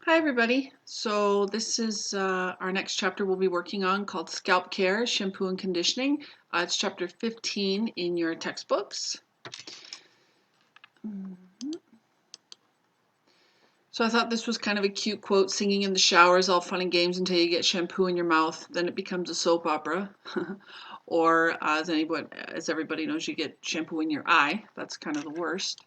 Hi everybody. So this is our next chapter we'll be working on called Scalp Care, Shampoo and Conditioning. It's chapter 15 in your textbooks. So I thought this was kind of a cute quote, singing in the shower is all fun and games until you get shampoo in your mouth, then it becomes a soap opera. Or as everybody knows, you get shampoo in your eye. That's kind of the worst.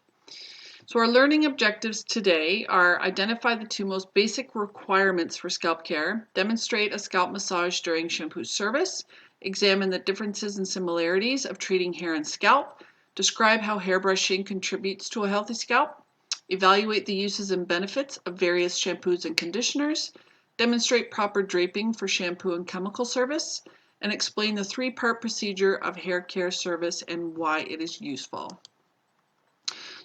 So our learning objectives today are identify the two most basic requirements for scalp care, demonstrate a scalp massage during shampoo service, examine the differences and similarities of treating hair and scalp, describe how hair brushing contributes to a healthy scalp, evaluate the uses and benefits of various shampoos and conditioners, demonstrate proper draping for shampoo and chemical service, and explain the three-part procedure of hair care service and why it is useful.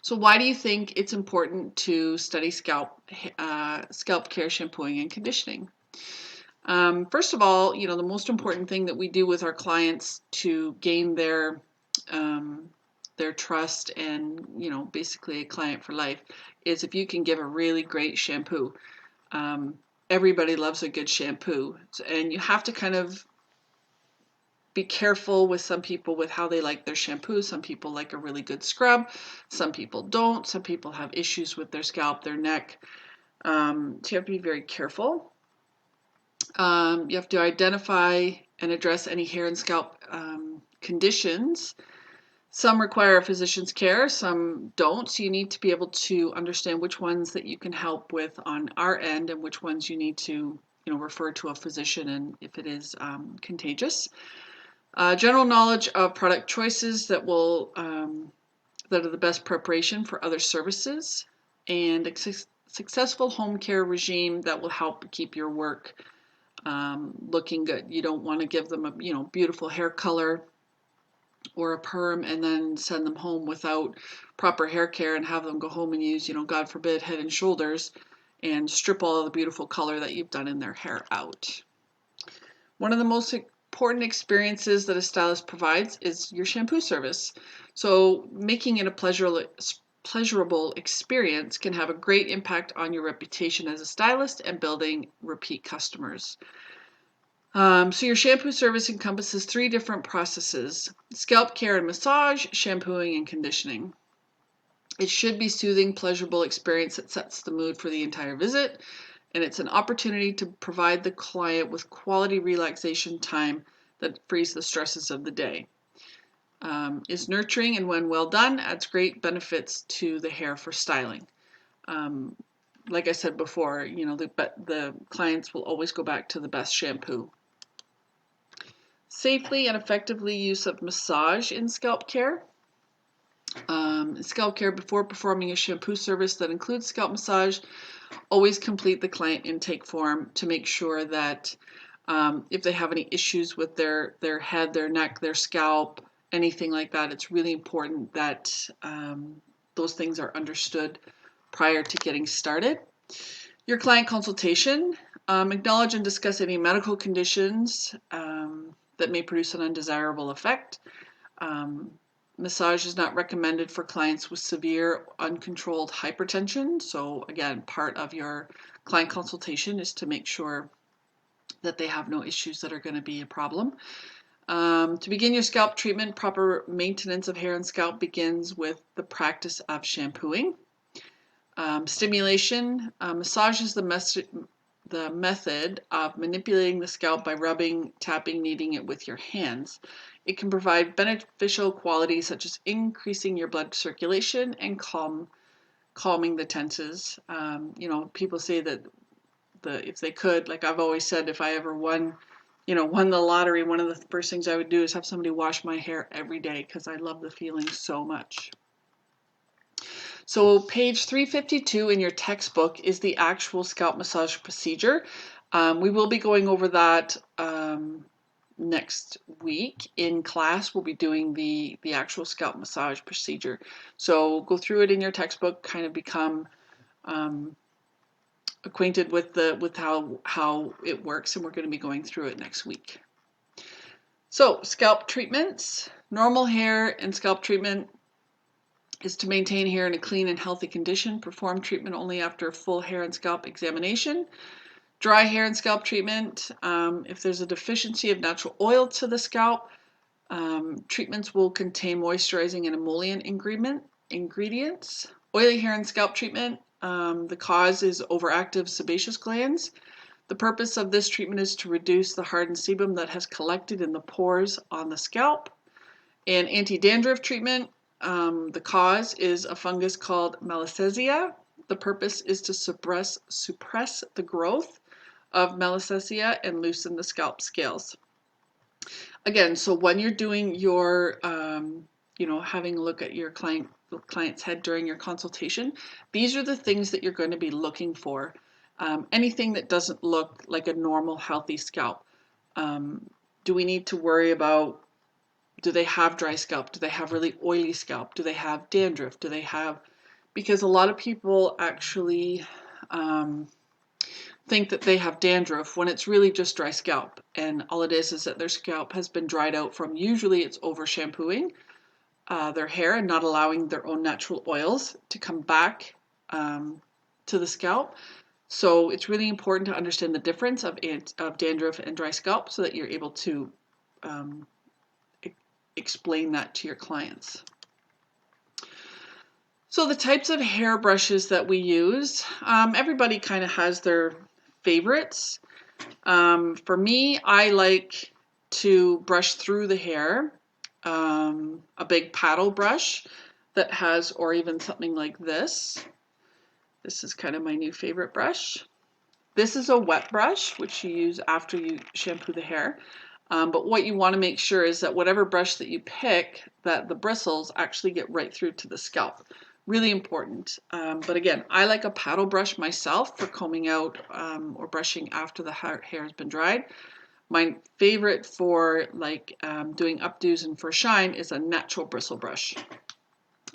So why do you think it's important to study scalp care, shampooing, and conditioning? First of all, the most important thing that we do with our clients to gain their trust and, basically a client for life is if you can give a really great shampoo. Everybody loves a good shampoo, and you have to kind of be careful with some people with how they like their shampoo. Some people like a really good scrub. Some people don't. Some people have issues with their scalp, their neck. So you have to be very careful. You have to identify and address any hair and scalp conditions. Some require a physician's care, some don't. So you need to be able to understand which ones that you can help with on our end and which ones you need to refer to a physician and if it is contagious. General knowledge of product choices that are the best preparation for other services, and a successful home care regime that will help keep your work looking good. You don't want to give them a beautiful hair color or a perm and then send them home without proper hair care and have them go home and use, God forbid, Head and Shoulders and strip all of the beautiful color that you've done in their hair out. One of the most important experiences that a stylist provides is your shampoo service. So making it a pleasurable experience can have a great impact on your reputation as a stylist and building repeat customers. So your shampoo service encompasses 3 different processes: scalp care and massage, shampooing and conditioning. It should be soothing, pleasurable experience that sets the mood for the entire visit, and it's an opportunity to provide the client with quality relaxation time that frees the stresses of the day. Is nurturing, and when well done, adds great benefits to the hair for styling. Like I said before, the clients will always go back to the best shampoo. Safely and effectively use of massage in scalp care. Scalp care before performing a shampoo service that includes scalp massage. Always complete the client intake form to make sure that if they have any issues with their head, their neck, their scalp, anything like that, it's really important that those things are understood prior to getting started. Your client consultation. Acknowledge and discuss any medical conditions that may produce an undesirable effect. Massage is not recommended for clients with severe uncontrolled hypertension. So again, part of your client consultation is to make sure that they have no issues that are going to be a problem. To begin your scalp treatment, proper maintenance of hair and scalp begins with the practice of shampooing. Stimulation. Massage is the method of manipulating the scalp by rubbing, tapping, kneading it with your hands. It can provide beneficial qualities such as increasing your blood circulation and calming the tenses. People say that if they could, like I've always said, if I ever won the lottery, one of the first things I would do is have somebody wash my hair every day because I love the feeling so much. So page 352 in your textbook is the actual scalp massage procedure. We will be going over that next week in class. We'll be doing the actual scalp massage procedure. So go through it in your textbook, kind of become acquainted with how it works, and we're going to be going through it next week. So scalp treatments, normal hair and scalp treatment is to maintain hair in a clean and healthy condition. Perform treatment only after a full hair and scalp examination. Dry hair and scalp treatment. If there's a deficiency of natural oil to the scalp, treatments will contain moisturizing and emollient ingredients. Oily hair and scalp treatment. The cause is overactive sebaceous glands. The purpose of this treatment is to reduce the hardened sebum that has collected in the pores on the scalp. And anti-dandruff treatment. The cause is a fungus called Malassezia. The purpose is to suppress the growth of Malassezia and loosen the scalp scales. Again, so when you're doing your, having a look at your client's head during your consultation, these are the things that you're going to be looking for. Anything that doesn't look like a normal, healthy scalp. Do we need to worry about, do they have dry scalp? Do they have really oily scalp? Do they have dandruff? Do they have, because a lot of people actually think that they have dandruff when it's really just dry scalp. And all it is that their scalp has been dried out from, usually it's over shampooing their hair and not allowing their own natural oils to come back to the scalp. So it's really important to understand the difference of dandruff and dry scalp so that you're able to explain that to your clients. So the types of hair brushes that we use, everybody kind of has their favorites. For me, I like to brush through the hair, a big paddle brush that has, or even something like this. This is kind of my new favorite brush. This is a wet brush, which you use after you shampoo the hair. But what you want to make sure is that whatever brush that you pick, that the bristles actually get right through to the scalp. Really important. But again, I like a paddle brush myself for combing out or brushing after the hair has been dried. My favorite for doing updos and for shine is a natural bristle brush.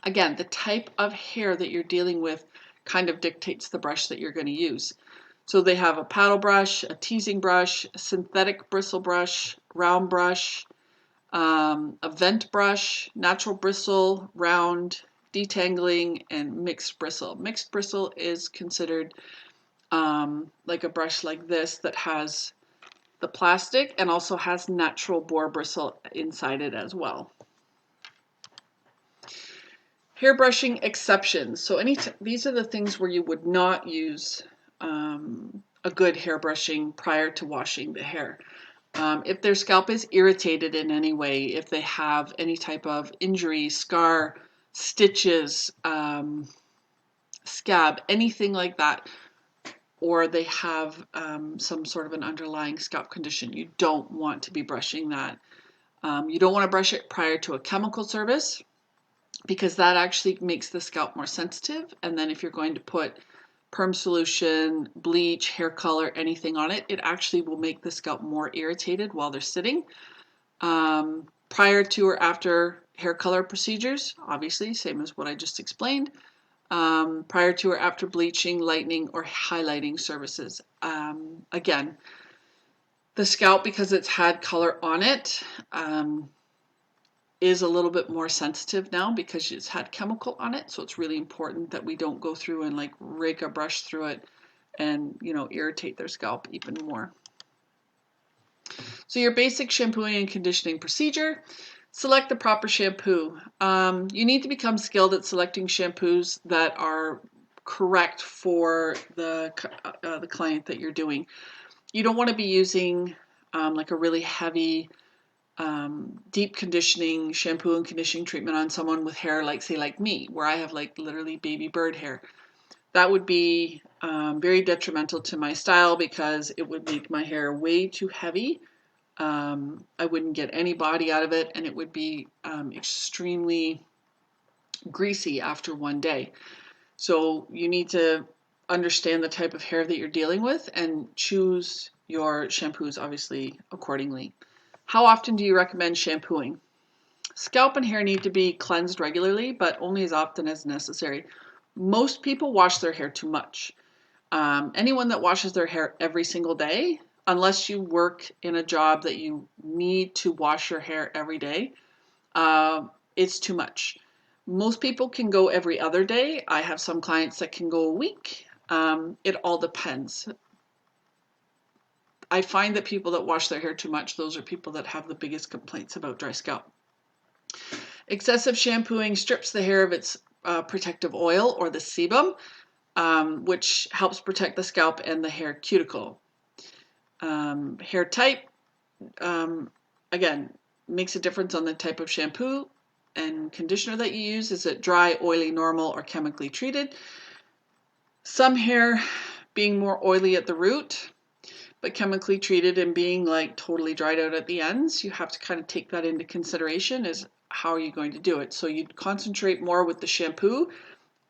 Again, the type of hair that you're dealing with kind of dictates the brush that you're going to use. So they have a paddle brush, a teasing brush, a synthetic bristle brush, round brush, a vent brush, natural bristle, round, detangling, and mixed bristle. Mixed bristle is considered like a brush like this that has the plastic and also has natural boar bristle inside it as well. Hair brushing exceptions. So these are the things where you would not use a good hair brushing prior to washing the hair. If their scalp is irritated in any way, if they have any type of injury, scar, stitches, scab, anything like that, or they have some sort of an underlying scalp condition, you don't want to be brushing that. You don't want to brush it prior to a chemical service because that actually makes the scalp more sensitive. And then if you're going to put perm solution, bleach, hair color, anything on it, it actually will make the scalp more irritated while they're sitting. Prior to or after hair color procedures, obviously, same as what I just explained. Prior to or after bleaching, lightening, or highlighting services. Again, the scalp, because it's had color on it, is a little bit more sensitive now because it's had chemical on it. So it's really important that we don't go through and like rake a brush through it and, irritate their scalp even more. So your basic shampooing and conditioning procedure. Select the proper shampoo. You need to become skilled at selecting shampoos that are correct for the client that you're doing. You don't want to be using like a really heavy deep conditioning shampoo and conditioning treatment on someone with hair like me, where I have like literally baby bird hair. That would be very detrimental to my style because it would make my hair way too heavy. I wouldn't get any body out of it, and it would be extremely greasy after one day. So you need to understand the type of hair that you're dealing with and choose your shampoos obviously accordingly. How often do you recommend shampooing? Scalp and hair need to be cleansed regularly, but only as often as necessary. Most people wash their hair too much. Anyone that washes their hair every single day, unless you work in a job that you need to wash your hair every day, it's too much. Most people can go every other day. I have some clients that can go a week. It all depends. I find that people that wash their hair too much, those are people that have the biggest complaints about dry scalp. Excessive shampooing strips the hair of its protective oil or the sebum, which helps protect the scalp and the hair cuticle. Hair type, again, makes a difference on the type of shampoo and conditioner that you use. Is it dry, oily, normal, or chemically treated? Some hair being more oily at the root, but chemically treated and being like totally dried out at the ends. You have to kind of take that into consideration as how are you going to do it. So you'd concentrate more with the shampoo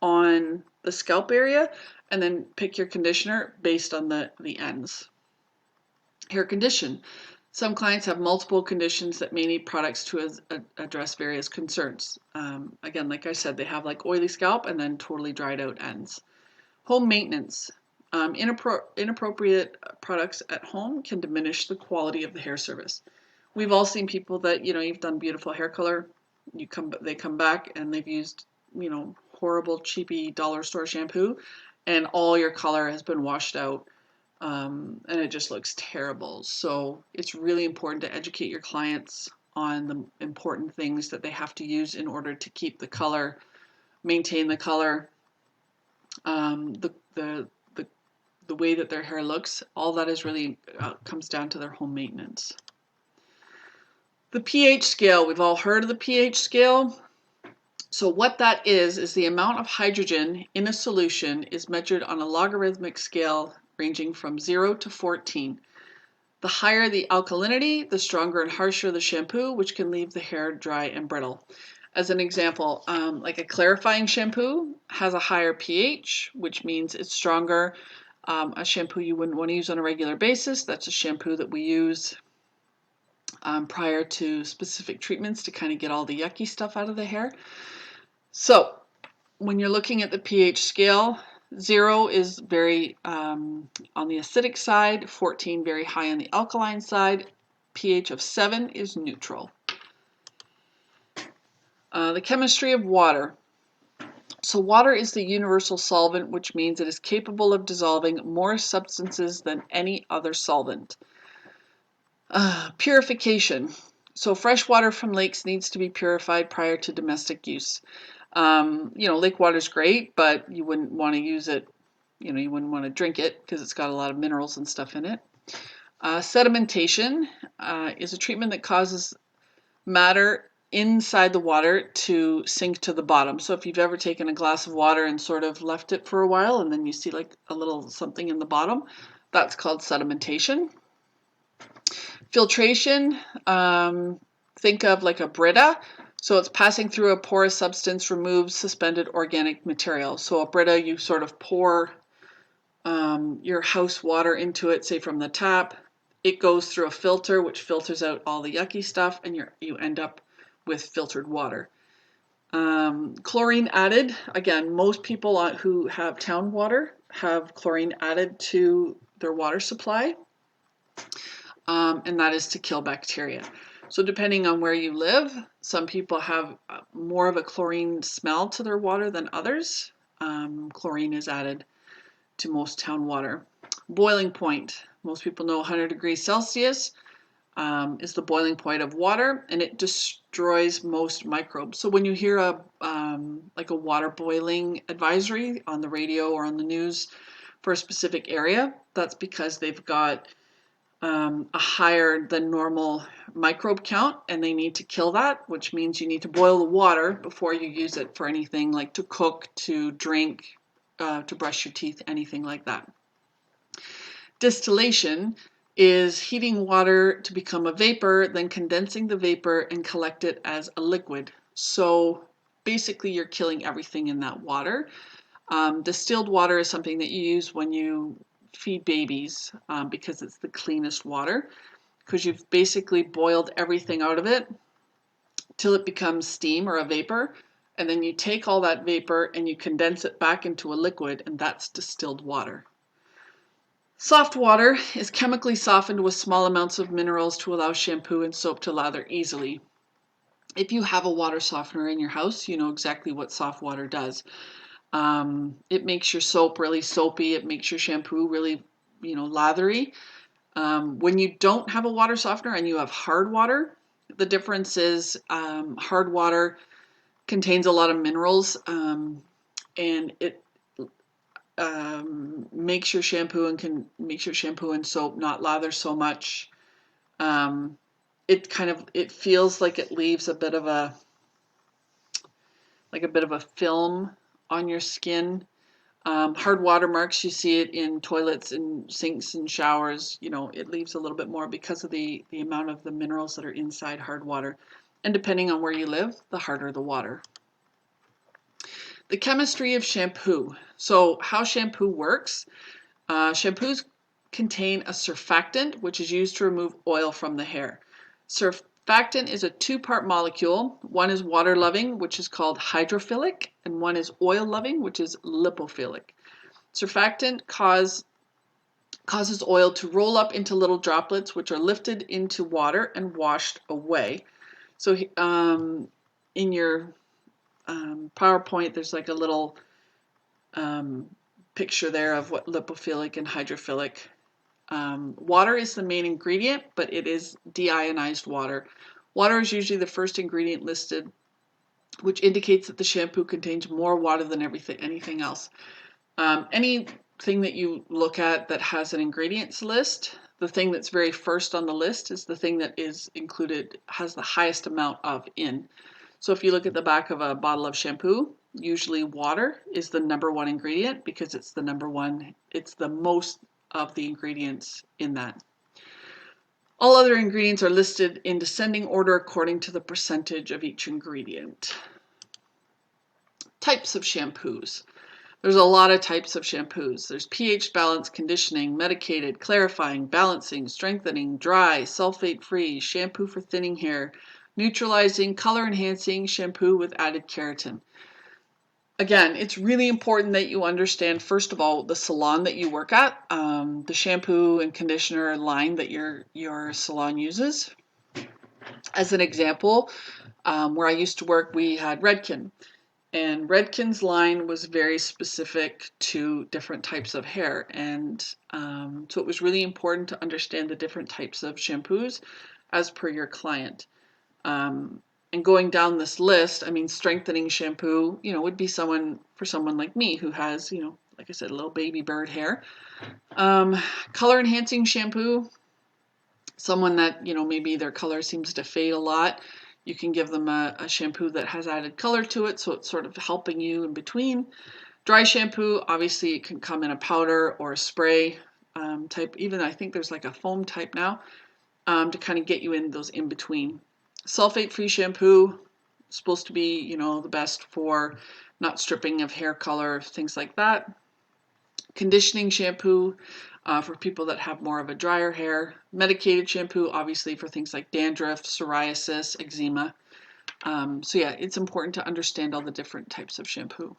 on the scalp area and then pick your conditioner based on the ends. Hair condition. Some clients have multiple conditions that may need products to address various concerns. Again, like I said, they have like oily scalp and then totally dried out ends. Home maintenance. Inappropriate products at home can diminish the quality of the hair service. We've all seen people that, you've done beautiful hair color, they come back and they've used, horrible cheapy dollar store shampoo and all your color has been washed out. And it just looks terrible. So it's really important to educate your clients on the important things that they have to use in order to keep the color, maintain the color, the way that their hair looks. All that is really comes down to their home maintenance. The pH scale, we've all heard of the pH scale. So what that is the amount of hydrogen in a solution is measured on a logarithmic scale ranging from 0 to 14. The higher the alkalinity, the stronger and harsher the shampoo, which can leave the hair dry and brittle. As an example, like a clarifying shampoo has a higher pH, which means it's stronger. A shampoo you wouldn't want to use on a regular basis. That's a shampoo that we use prior to specific treatments to kind of get all the yucky stuff out of the hair. So when you're looking at the pH scale, 0 is very on the acidic side, 14 very high on the alkaline side, pH of 7 is neutral. The chemistry of water. So water is the universal solvent, which means it is capable of dissolving more substances than any other solvent. Purification. So fresh water from lakes needs to be purified prior to domestic use. Lake water is great, but you wouldn't want to use it, you wouldn't want to drink it because it's got a lot of minerals and stuff in it. Sedimentation is a treatment that causes matter inside the water to sink to the bottom. So if you've ever taken a glass of water and sort of left it for a while and then you see like a little something in the bottom, that's called sedimentation. Filtration, think of like a Brita. So it's passing through a porous substance, removes suspended organic material. So a Brita, you sort of pour your house water into it, say from the tap. It goes through a filter, which filters out all the yucky stuff, and you end up with filtered water. Chlorine added. Again, most people who have town water have chlorine added to their water supply, and that is to kill bacteria. So depending on where you live, some people have more of a chlorine smell to their water than others. Chlorine is added to most town water. Boiling point. Most people know 100 degrees Celsius is the boiling point of water, and it destroys most microbes. So when you hear like a water boiling advisory on the radio or on the news for a specific area, that's because they've got a higher than normal microbe count and they need to kill that, which means you need to boil the water before you use it for anything like to cook, to drink, to brush your teeth, anything like that. Distillation is heating water to become a vapor, then condensing the vapor and collect it as a liquid. So basically you're killing everything in that water. Distilled water is something that you use when you feed babies because it's the cleanest water, because you've basically boiled everything out of it till it becomes steam or a vapor, and then you take all that vapor and you condense it back into a liquid, and that's distilled water. Soft water is chemically softened with small amounts of minerals to allow shampoo and soap to lather easily. If you have a water softener in your house, you know exactly what soft water does. It makes your soap really soapy. It makes your shampoo really, lathery. When you don't have a water softener and you have hard water, the difference is hard water contains a lot of minerals, and it makes your shampoo and soap not lather so much. It feels like it leaves a bit of a film on your skin. Hard water marks, you see it in toilets and sinks and showers. It leaves a little bit more because of the amount of the minerals that are inside hard water. And depending on where you live, the harder the water. The chemistry of shampoo. So how shampoo works. Shampoos contain a surfactant, which is used to remove oil from the hair. Surfactant is a two-part molecule. One is water-loving, which is called hydrophilic, and one is oil-loving, which is lipophilic. Surfactant causes oil to roll up into little droplets, which are lifted into water and washed away. So in your PowerPoint, there's like a little picture there of what lipophilic and hydrophilic. Water is the main ingredient, but it is deionized water. Water is usually the first ingredient listed, which indicates that the shampoo contains more water than anything else. Anything that you look at that has an ingredients list, the thing that's very first on the list is the thing that is included, has the highest amount of in. So if you look at the back of a bottle of shampoo, usually water is the number one ingredient because it's the number one, it's the most of the ingredients in that. All other ingredients are listed in descending order according to the percentage of each ingredient. Types of shampoos. There's a lot of types of shampoos. There's pH balanced, conditioning, medicated, clarifying, balancing, strengthening, dry, sulfate-free, shampoo for thinning hair, neutralizing, color-enhancing, shampoo with added keratin. Again, it's really important that you understand, first of all, the salon that you work at, the shampoo and conditioner line that your salon uses. As an example, where I used to work, we had Redken. And Redken's line was very specific to different types of hair. And so it was really important to understand the different types of shampoos as per your client. And going down this list, strengthening shampoo, would be for someone like me who has, like I said, a little baby bird hair. Color enhancing shampoo, someone that, maybe their color seems to fade a lot. You can give them a shampoo that has added color to it, so it's sort of helping you in between. Dry shampoo, obviously it can come in a powder or a spray type. Even I think there's like a foam type now to kind of get you in those in between. Sulfate-free shampoo, supposed to be, the best for not stripping of hair color, things like that. Conditioning shampoo for people that have more of a drier hair. Medicated shampoo, obviously for things like dandruff, psoriasis, eczema. So yeah, it's important to understand all the different types of shampoo.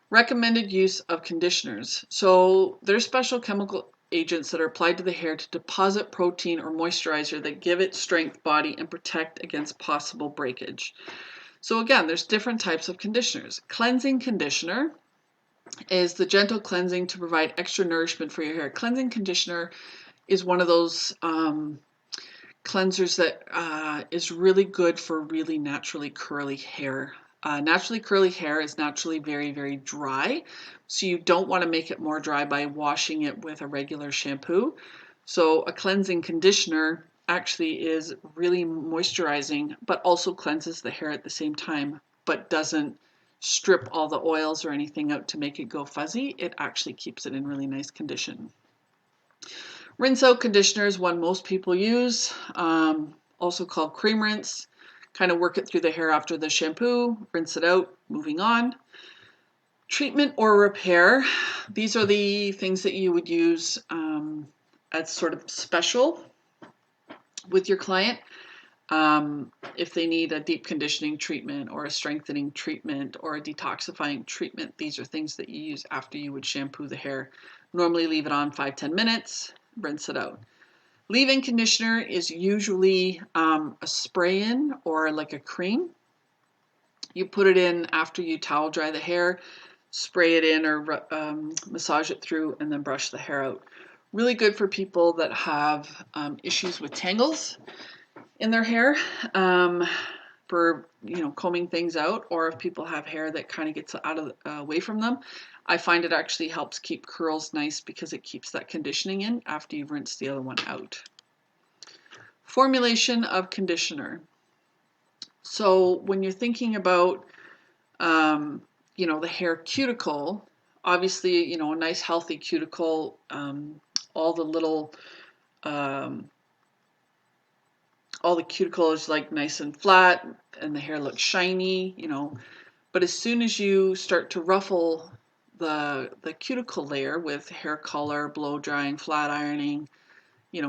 Recommended use of conditioners. So there's special chemical agents that are applied to the hair to deposit protein or moisturizer that give it strength, body, and protect against possible breakage. So again, there's different types of conditioners. Cleansing conditioner is the gentle cleansing to provide extra nourishment for your hair. Cleansing conditioner is one of those cleansers that is really good for really naturally curly hair. Naturally curly hair is naturally very, very dry, so you don't want to make it more dry by washing it with a regular shampoo. So a cleansing conditioner actually is really moisturizing, but also cleanses the hair at the same time, but doesn't strip all the oils or anything out to make it go fuzzy. It actually keeps it in really nice condition. Rinse out conditioner is one most people use, also called cream rinse. Kind of work it through the hair after the shampoo, rinse it out, moving on. Treatment or repair. These are the things that you would use as sort of special with your client. If they need a deep conditioning treatment or a strengthening treatment or a detoxifying treatment, these are things that you use after you would shampoo the hair. Normally leave it on 5-10 minutes, rinse it out. Leave-in conditioner is usually a spray-in or like a cream. You put it in after you towel dry the hair, spray it in or massage it through, and then brush the hair out. Really good for people that have issues with tangles in their hair, for combing things out, or if people have hair that kind of gets out of away from them. I find it actually helps keep curls nice because it keeps that conditioning in after you've rinsed the other one out. Formulation of conditioner. So when you're thinking about the hair cuticle, obviously, a nice healthy cuticle, all the little, all the cuticle is like nice and flat and the hair looks shiny, but as soon as you start to ruffle the cuticle layer with hair color, blow drying, flat ironing,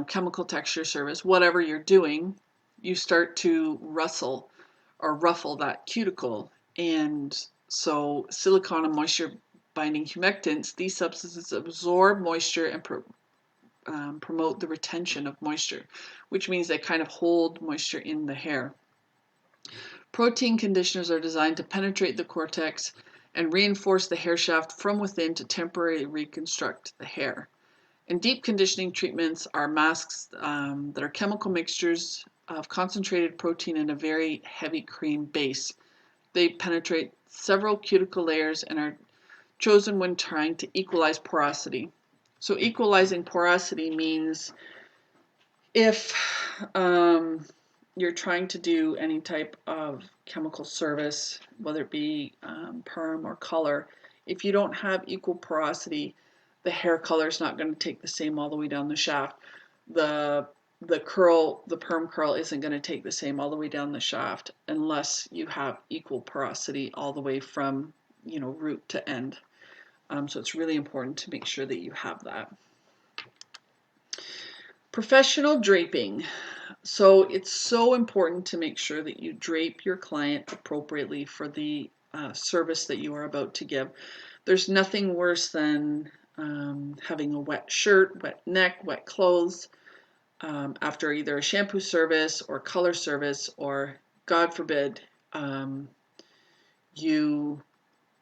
chemical texture service, whatever you're doing, you start to rustle or ruffle that cuticle. And so silicone and moisture binding humectants, these substances absorb moisture and promote the retention of moisture, which means they kind of hold moisture in the hair. Protein conditioners are designed to penetrate the cortex and reinforce the hair shaft from within to temporarily reconstruct the hair. And deep conditioning treatments are masks that are chemical mixtures of concentrated protein and a very heavy cream base. They penetrate several cuticle layers and are chosen when trying to equalize porosity. So equalizing porosity means if you're trying to do any type of chemical service, whether it be perm or color, if you don't have equal porosity, the hair color is not going to take the same all the way down the shaft. The perm curl isn't going to take the same all the way down the shaft unless you have equal porosity all the way from root to end. So it's really important to make sure that you have that. Professional draping. So it's so important to make sure that you drape your client appropriately for the service that you are about to give. There's nothing worse than having a wet shirt, wet neck, wet clothes after either a shampoo service or color service, or God forbid you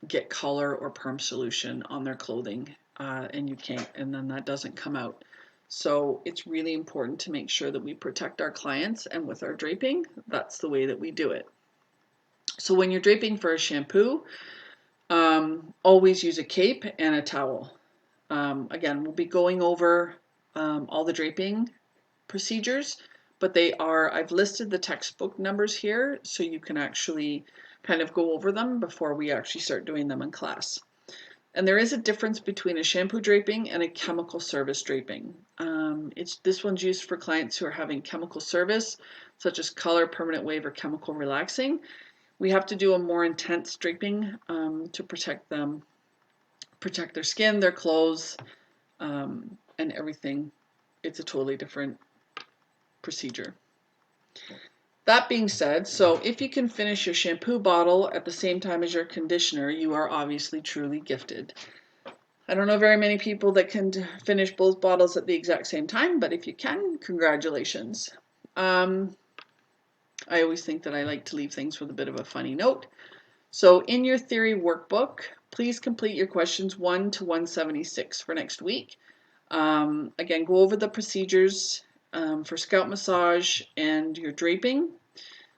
get color or perm solution on their clothing and you can't, and then that doesn't come out. So it's really important to make sure that we protect our clients, and with our draping, that's the way that we do it. So when you're draping for a shampoo, always use a cape and a towel. Again, we'll be going over all the draping procedures, but I've listed the textbook numbers here so you can actually kind of go over them before we actually start doing them in class. And there is a difference between a shampoo draping and a chemical service draping. This one's used for clients who are having chemical service, such as color, permanent wave, or chemical relaxing. We have to do a more intense draping to protect their skin, their clothes, and everything. It's a totally different procedure. That being said, so if you can finish your shampoo bottle at the same time as your conditioner, you are obviously truly gifted. I don't know very many people that can finish both bottles at the exact same time, but if you can, congratulations. I always think that I like to leave things with a bit of a funny note. So in your theory workbook, please complete your questions 1 to 176 for next week. Again, go over the procedures for scalp massage and your draping.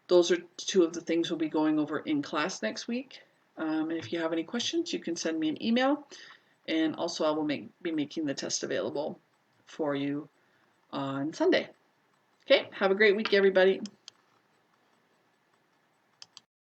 Those are two of the things we'll be going over in class next week. And if you have any questions, you can send me an email. And also I will be making the test available for you on Sunday. Okay, have a great week, everybody.